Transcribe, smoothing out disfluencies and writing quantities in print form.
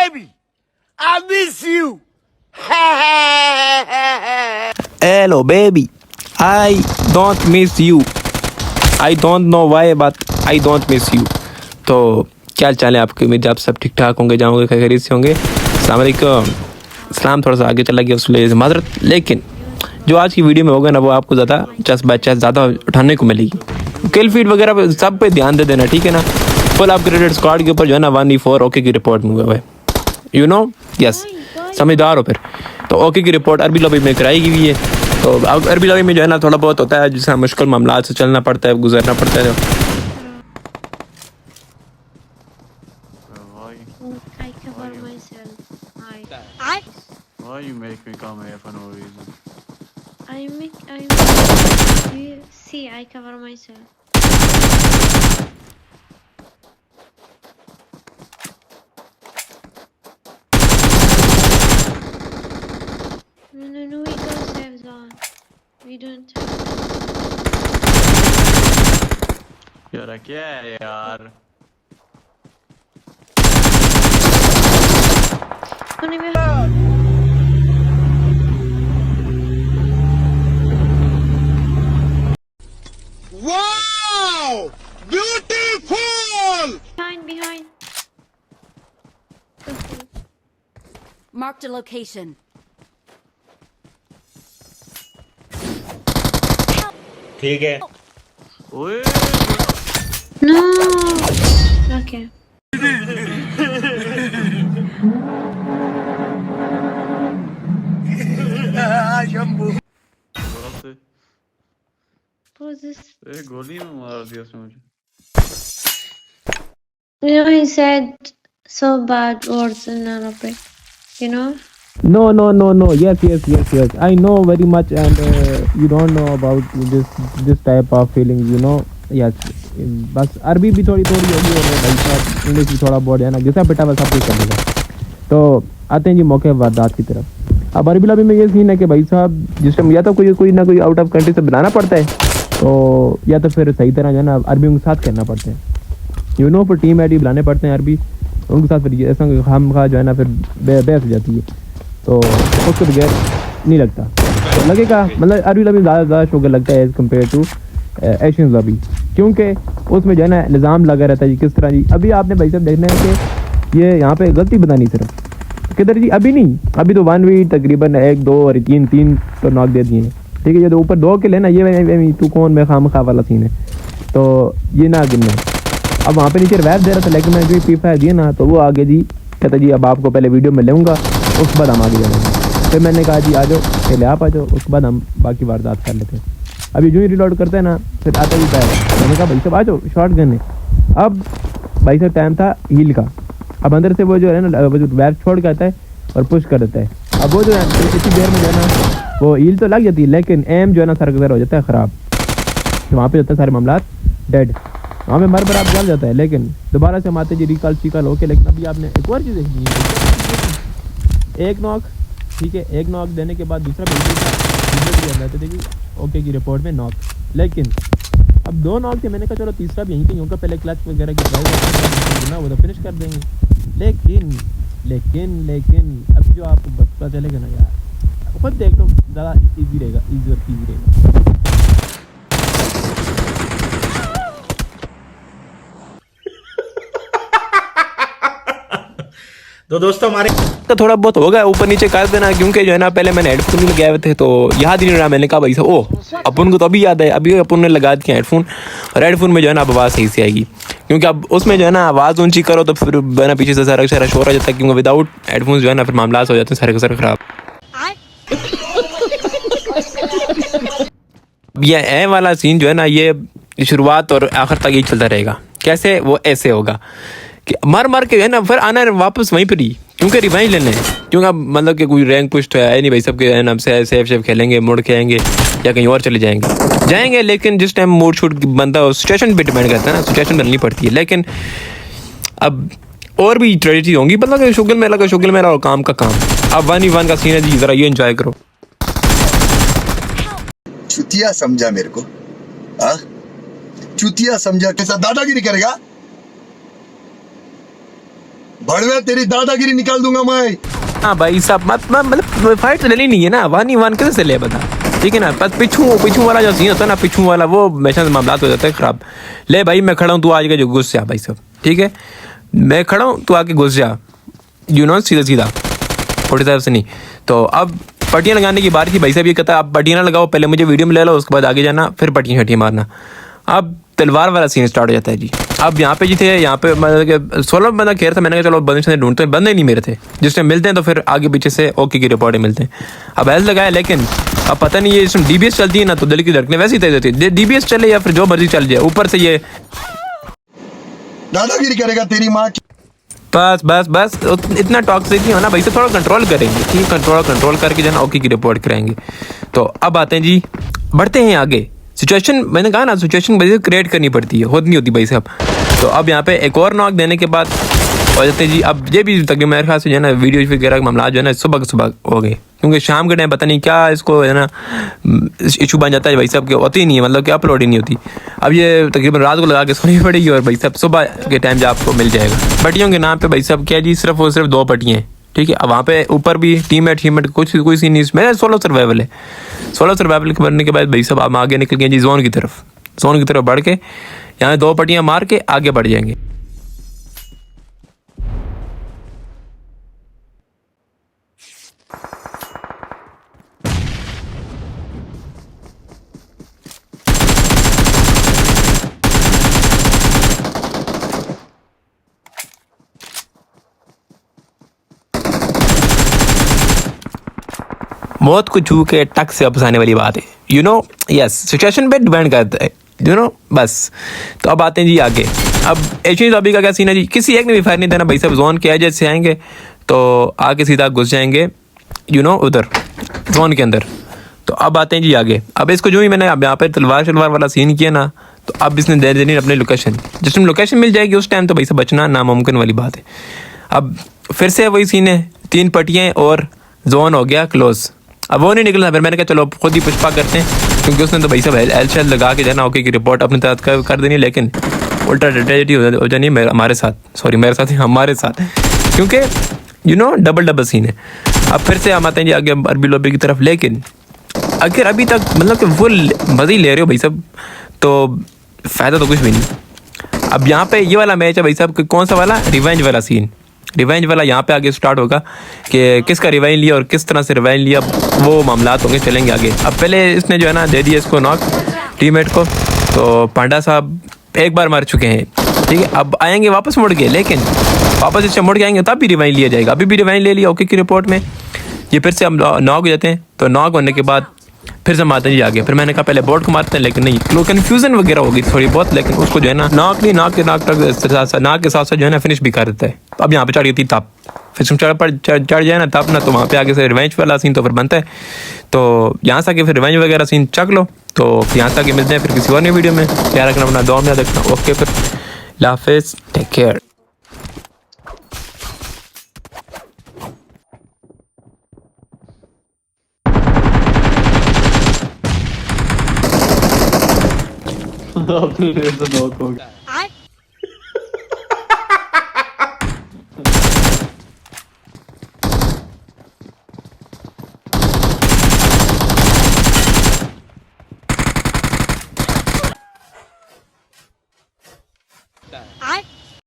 baby, I miss you. Hello baby, I don't miss you. I don't know why but I don't miss you. तो क्या चाल है आपकी? उम्मीद है आप सब ठीक ठाक होंगे, जाओगे खैरियत से होंगे। अस्सलाम वालेकुम। इस्लाम थोड़ा सा आगे चला गया उसके माजरत, लेकिन जो आज की वीडियो में होगा ना वो आपको ज़्यादा चस बाय चस ज़्यादा उठाने को मिलेगी। किल फीड वगैरह सब पे ध्यान दे देना, ठीक है ना। फुल अपग्रेडेड स्क्वाड के ऊपर जो है ना 1v4 ओके की रिपोर्ट में हुआ है, यू नो, यस, समझदार हो फिर। तो ओके की रिपोर्ट अरबी लॉबी में कराई गई है। तो अरबी लॉबी में जो है ना थोड़ा बहुत होता है जिससे मुश्किल मामला से चलना पड़ता है, गुजरना पड़ता है। I cover myself. Why you make me come here for no reason? See, I cover myself. No, we don't have zone. We don't have. यार क्या है यार? Only we Wow, beautiful. behind. Marked a location. ठीक है। ओए No. Okay. बड़ा से Who's this? गोली में मार दिया उसने मुझे। You know, he said so bad words in Arabic. You know? No. Yes. I know very much, and you don't know about this type of feeling, you know. Yes. बस अरबी भी थोड़ी होगी और भाई साहब इंग्लिश भी थोड़ा बहुत है ना, जैसा बेटा वैसा कुछ कर लेगा। तो आते हैं जी मौके वारदात की तरफ। अब अरबी लॉबी में ये सीन है कि भाई साहब जिस टाइम या तो कोई ना कोई आउट ऑफ कंट्री से बुलाना पड़ता है, तो या तो फिर सही तरह जो है ना अरबी के साथ करना पड़ता है, यू नो, फिर टीम आईडी बुलाने पड़ते हैं अरबी उनके साथ, फिर ऐसा हम खा जो है ना फिर बहस हो जाती है, तो उसके बगैर नहीं लगता। तो लगेगा मतलब अरबी लॉबी ज़्यादा शोगर लगता है as compared to Asian lobby, क्योंकि उसमें जो है ना निज़ाम लगा रहता है जी किस तरह जी। अभी आपने भाई साहब देखना है कि ये यहाँ पे गलती बतानी सिर्फ किधर जी, अभी नहीं, अभी तो 1v तकरीबन 1 2 और 3 तो नॉक दे दिए हैं, ठीक है। ये तो ऊपर 2 के लेना, ये तू कौन मैं खाम खा वाला सीन है, तो ये ना गिनना। अब वहाँ पे नीचे रिवाइव दे रहा था, लेकिन मैंने जो P5 दिया ना तो वो आगे जी कहता जी अब आपको पहले वीडियो में लेऊँगा उसके बाद हम आगे जाएंगे। फिर मैंने कहा जी आ जाओ पहले आप आ जाओ, उसके बाद हम बाकी वारदात कर लेते हैं। अभी जो ही रिलोड करते हैं ना फिर आता ही पैर, मैंने कहा भाई साहब आ जाओ शॉर्ट गन है। अब भाई साहब टाइम था हील का, अब अंदर से वो जो है ना वो जो वेब छोड़ के आता है और पुश कर देता है। अब वो जो है इसी देर में जो है ना वो हील तो लग जाती है, लेकिन एम जो है ना सरगजर हो जाता है ख़राब, तो वहाँ पे जाता है सारे मामला डेड, वहाँ पे मर बराब जल जाता है। लेकिन दोबारा से हम आते जी रिकॉल शिकल होके। लेकिन अभी आपने एक और चीज़ देखनी है, एक नॉक, ठीक है, एक नॉक देने के बाद दूसरा तो देखिए ओके की रिपोर्ट में नॉक, लेकिन अब 2 नॉक थे, मैंने कहा चलो तीसरा भी यहीं कहीं होगा, पहले क्लच वगैरह की ट्राई ना वो तो फिनिश कर देंगे। लेकिन अभी जो आपको बस पता चलेगा ना यार, खुद देख लो, ज़्यादा ईजी रहेगा, ईजी रहेगा। तो दोस्तों हमारे तो थोड़ा बहुत होगा ऊपर नीचे कर देना, क्योंकि जो है ना पहले मैंने हेडफोन लगाए हुए थे तो याद ही नहीं रहा। मैंने कहा भाई साहब ओह अपन को तो अभी याद है, अभी अपन ने लगा दिया हेडफोन, और हेडफोन में जो है ना आवाज़ सही से आएगी, क्योंकि अब उसमें जो है ना आवाज़ ऊंची करो तो फिर जो है ना पीछे से सारा शोर आ जाता है, क्योंकि विदाउट हेडफोन जो है ना फिर मामला हो जाते हैं सारे के सारे ख़राब। ये ए वाला सीन जो है ना ये शुरुआत और आखिर तक ये चलता रहेगा। कैसे? वो ऐसे होगा कि मर के है ना फिर आना है वापस वहीं पर ही, क्योंकि रिवाइज लेने हैं, क्योंकि अब मतलब कि कोई रैंक पुश तो है नहीं भाई, सबके है ना सेफ खेलेंगे, मुड़ के आएंगे या कहीं और चले जाएंगे। लेकिन जिस टाइम मूड शूट बनता है सिचुएशन पे डिपेंड करता है ना, सिचुएशन बननी पड़ती है। लेकिन अब और भी ट्रेडिटी होंगी, मतलब कि शुगल मेला और काम का काम। अब 1v1 का सीन है जी, ज़रा ये एंजॉय करो। चुतिया समझा मेरे को, हाँ चुतिया समझा, कैसा दादागिरी करेगा, बड़वे तेरी दादागिरी निकाल दूंगा मैं। हाँ भाई साहब मतलब फाइट तो लेनी नहीं है ना, 1v1 कैसे से ले बता, ठीक है ना। बस पिछू वाला जो सीन होता है ना, पिछू वाला वो हमेशा से मामला हो जाता है खराब। ले भाई मैं खड़ा हूँ, तू आज के जो घुस जा भाई साहब, ठीक है। मैं खड़ा हूँ, तू आके घुस जा, यू नो, सीधा सीधा 47 से नहीं। तो अब पट्टियाँ लगाने की बारी थी भाई साहब। ये कहता है आप पट्टियाँ ना लगाओ, पहले मुझे वीडियो में ले लो, उसके बाद आगे जाना, फिर पट्टियाँ शट्टियाँ मारना। अब तलवार वाला सीन स्टार्ट हो जाता है जी। अब यहाँ पे जी थे, यहाँ पे मतलब कि 16 बंदा घेर था। मैंने कहा चलो बंदे से ढूंढते हैं, बंदे नहीं मेरे थे। जिस टाइम मिलते हैं तो फिर आगे पीछे से ओके की रिपोर्टें मिलते हैं। अब ऐसा लगाया, लेकिन अब पता नहीं ये इसमें DBS चलती है ना, तो दिल की धड़कनें वैसी तेज होती है। DBS चले या फिर जो मर्जी चल जाए, ऊपर से ये दादागिरी करेगा तेरी माँ की। बस बस बस इतना टॉक्सिक नहीं होना भाई से, थोड़ा कंट्रोल करेंगे, ठीक, कंट्रोल करके जो है ना ओके की रिपोर्ट कराएंगे। तो अब आते हैं जी, बढ़ते हैं आगे। सिचुएशन मैंने कहा ना, सिचुएशन वजह क्रिएट करनी पड़ती है, होती नहीं होती भाई साहब। तो अब यहाँ पे एक और नॉक देने के बाद हो जाते हैं जी। अब ये भी तकरीबन मेरे ख्याल से जो है ना वीडियो वगैरह का मामला जो है ना सुबह हो गए, क्योंकि शाम के टाइम पता नहीं क्या इसको है ना इशू बन जाता है भाई साहब, के होती ही नहीं है, मतलब कि अपलोड ही नहीं होती। अब ये तकरीबन रात को लगा के सोनी पड़ेगी और भाई साहब सुबह के टाइम जो आपको मिल जाएगा। पट्टियों के नाम पे भाई साहब क्या जी, सिर्फ और सिर्फ 2 पट्टियाँ, ठीक है। अब वहाँ पे ऊपर भी टीममेट कोई सीन नहीं, मेरा सोलो सर्वाइवल है। सोलो सर्वाइवल के बनने के बाद भाई साहब हम आगे निकल गए जी जोन की तरफ बढ़ के, यहाँ 2 पट्टियाँ मार के आगे बढ़ जाएंगे। मौत को छू के टक से वापस आने वाली बात है, यू नो, यस, सिचुएशन पे डिपेंड करता है, यू नो, बस। तो अब आते हैं जी आगे। अब एशियन लॉबी का क्या सीन है जी, किसी एक ने भी फायर नहीं देना भाई साहब। जोन के एजेस से आएंगे तो आगे सीधा घुस जाएंगे, यू नो, उधर जोन के अंदर। तो अब आते हैं जी आगे। अब इसको जो ही मैंने अब यहाँ पे तलवार वाला सीन किया ना, तो अब इसने दे देनी अपनी लोकेशन। जिस टाइम लोकेशन मिल जाएगी उस टाइम तो भाई साहब बचना नामुमकिन वाली बात है। अब फिर से वही सीन है, 3 पट्टियाँ और जोन हो गया क्लोज। अब वो नहीं निकलना, फिर मैंने कहा चलो खुद ही पुष्पा करते हैं, क्योंकि उसने तो भाई साहब एल लगा के जाना ओके की रिपोर्ट अपने साथ कर देनी, लेकिन उल्टा ट्रेजेडी हो जानी हमारे साथ, क्योंकि यू नो डबल सीन है। अब फिर से हम आते हैं जी आगे अरबी लॉबी की तरफ। लेकिन अगर अभी तक मतलब कि फुल मज़े ही ले रहे हो भाई साहब, तो फ़ायदा तो कुछ भी नहीं। अब यहाँ पे ये वाला मैच है भाई साहब, कौन सा वाला, रिवेंज वाला सीन। रिवेंज वाला यहाँ पे आगे स्टार्ट होगा कि किसका रिवेंज लिया और किस तरह से रिवेंज लिया, वो मामलात होंगे, चलेंगे आगे। अब पहले इसने जो है ना दे दिया इसको नॉक टीममेट को, तो पांडा साहब एक बार मार चुके हैं, ठीक है। अब आएंगे वापस मुड़ के, लेकिन वापस इससे मुड़ के आएंगे तब भी रिवाइंड लिया जाएगा। अभी भी रिवाइंड ले लिया ओके की रिपोर्ट में, ये फिर से हम नॉक हो जाते हैं। तो नॉक होने के बाद फिर से मारते हैं जी आगे। फिर मैंने कहा पहले बोर्ड को मारते हैं, लेकिन नहीं, लोग कन्फ्यूजन वगैरह होगी थोड़ी बहुत, लेकिन उसको जो है ना नाक के साथ जो है ना फिनिश भी कर देता है। अब यहाँ पे चढ़ गई थी तब, फिर चढ़ जाए ना तब ना, तो वहाँ पे आगे से रिवेंज वाला सीन तो फिर बनता है। तो यहाँ से आगे फिर रिवेंज वगैरह सीन चक लो। तो यहाँ से आगे मिलते हैं फिर किसी और नई वीडियो में। याद रखना, अपना दुआ में याद रखना। ओके, फिर लाफिज, टेक केयर। अपने तो नॉक हो गया।